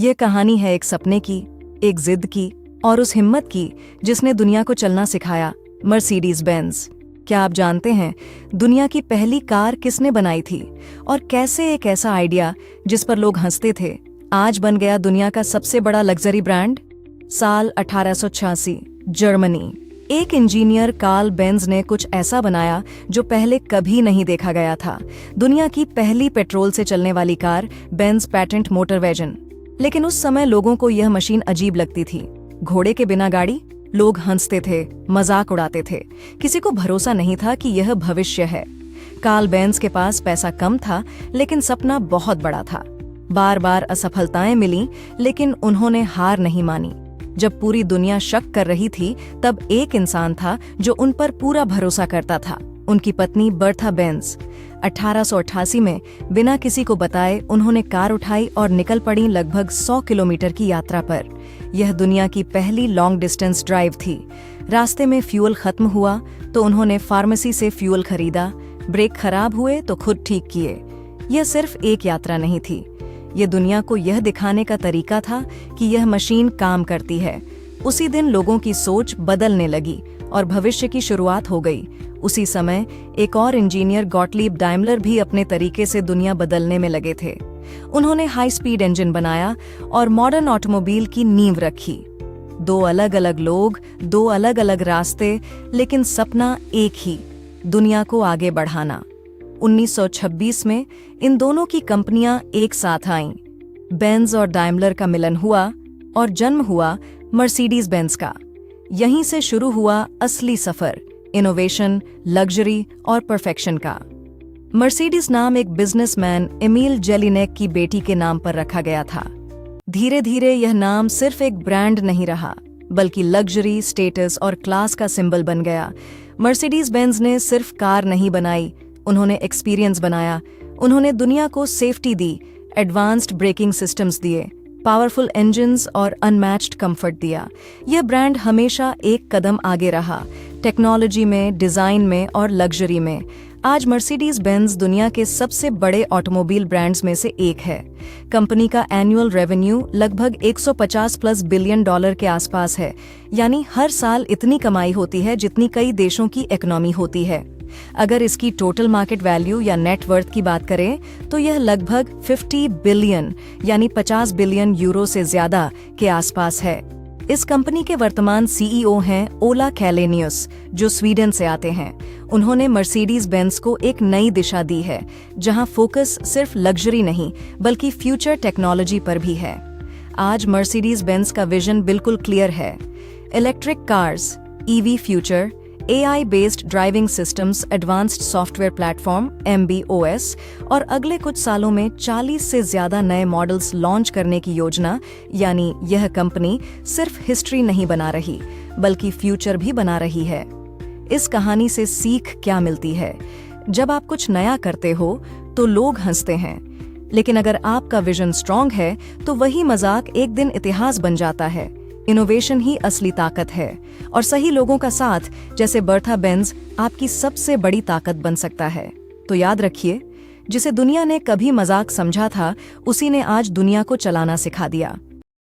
ये कहानी है एक सपने की, एक जिद की और उस हिम्मत की जिसने दुनिया को चलना सिखाया, मर्सिडीज बेंज। क्या आप जानते हैं दुनिया की पहली कार किसने बनाई थी और कैसे एक ऐसा आइडिया जिस पर लोग हंसते थे आज बन गया दुनिया का सबसे बड़ा लग्जरी ब्रांड? साल 1886, जर्मनी। एक इंजीनियर कार्ल बेंज ने कुछ ऐसा बनाया जो पहले कभी नहीं देखा गया था। दुनिया की पहली पेट्रोल से चलने वाली car, Benz patent motor wagon. लेकिन उस समय लोगों को यह मशीन अजीब लगती थी। घोड़े के बिना गाड़ी? लोग हंसते थे, मजाक उड़ाते थे। किसी को भरोसा नहीं था कि यह भविष्य है। कार्ल बेंज के पास पैसा कम था, लेकिन सपना बहुत बड़ा था। बार बार असफलताएं मिली, लेकिन उन्होंने हार नहीं मानी। जब पूरी दुनिया शक कर रही थी, तब एक इंसान था जो उन पर पूरा भरोसा करता था, उनकी पत्नी बर्था बेंज। 1888 में बिना किसी को बताए उन्होंने कार उठाई और निकल पड़ी लगभग 100 किलोमीटर की यात्रा पर। यह दुनिया की पहली लॉन्ग डिस्टेंस ड्राइव थी। रास्ते में फ्यूल खत्म हुआ तो उन्होंने फार्मेसी से फ्यूल खरीदा, ब्रेक खराब हुए तो खुद ठीक किए। यह सिर्फ एक यात्रा नहीं थी, ये दुनिया को यह दिखाने का तरीका था कि यह मशीन काम करती है। उसी दिन लोगों की सोच बदलने लगी और भविष्य की शुरुआत हो गई। उसी समय एक और इंजीनियर गॉटलीब डाइमलर भी अपने तरीके से दुनिया बदलने में लगे थे। उन्होंने हाई स्पीड इंजन बनाया और मॉडर्न ऑटोमोबाइल की नींव रखी। दो अलग अलग लोग, दो अलग अलग रास्ते, लेकिन सपना एक ही, दुनिया को आगे बढ़ाना। 1926 में इन दोनों की कंपनियां एक साथ आईं। बेंज और डाइमलर का मिलन हुआ और जन्म हुआ मर्सिडीज बेंज का। यहीं से शुरू हुआ असली सफर, इनोवेशन, लग्जरी और परफेक्शन का। मर्सिडीज नाम एक बिजनेसमैन एमिल जेलिनेक की बेटी के नाम पर रखा गया था। धीरे धीरे यह नाम सिर्फ एक ब्रांड नहीं रहा, बल्कि लग्जरी, स्टेटस और क्लास का सिंबल बन गया। मर्सिडीज बेंज ने सिर्फ कार नहीं बनाई, उन्होंने एक्सपीरियंस बनाया। उन्होंने दुनिया को सेफ्टी दी, एडवांस्ड ब्रेकिंग सिस्टम्स दिए, पावरफुल इंजन्स और अनमैच्ड कंफर्ट दिया। यह ब्रांड हमेशा एक कदम आगे रहा, टेक्नोलॉजी में, डिजाइन में और लग्जरी में। आज मर्सिडीज बेंज दुनिया के सबसे बड़े ऑटोमोबाइल ब्रांड्स में से एक है। कंपनी का एनुअल रेवेन्यू लगभग 150+ बिलियन डॉलर के आसपास है, यानी हर साल इतनी कमाई होती है जितनी कई देशों की इकोनॉमी होती है। अगर इसकी टोटल मार्केट वैल्यू या नेट वर्थ की बात करें तो यह लगभग 50 बिलियन यानी 50 बिलियन यूरो से ज्यादा के आसपास है। इस कंपनी के वर्तमान सीईओ हैं ओला कैलेनियस, जो स्वीडन से आते हैं। उन्होंने मर्सिडीज बेंज को एक नई दिशा दी है, जहां फोकस सिर्फ लग्जरी नहीं बल्कि फ्यूचर टेक्नोलॉजी पर भी है। आज मर्सिडीज बेंज का विजन बिल्कुल क्लियर है। Electric cars, EV future, AI based driving systems, advanced software platform MB/OS और अगले कुछ सालों में 40 से ज्यादा नए मॉडल्स लॉन्च करने की योजना। यानी यह कंपनी सिर्फ हिस्ट्री नहीं बना रही बल्कि फ्यूचर भी बना रही है। इस कहानी से सीख क्या मिलती है? जब आप कुछ नया करते हो तो लोग हंसते हैं, लेकिन अगर आपका विजन स्ट्रांग है तो वही मजाक एक दिन इतिहास बन जाता है। इनोवेशन ही असली ताकत है और सही लोगों का साथ, जैसे बर्था बेंज, आपकी सबसे बड़ी ताकत बन सकता है। तो याद रखिए, जिसे दुनिया ने कभी मजाक समझा था, उसी ने आज दुनिया को चलाना सिखा दिया।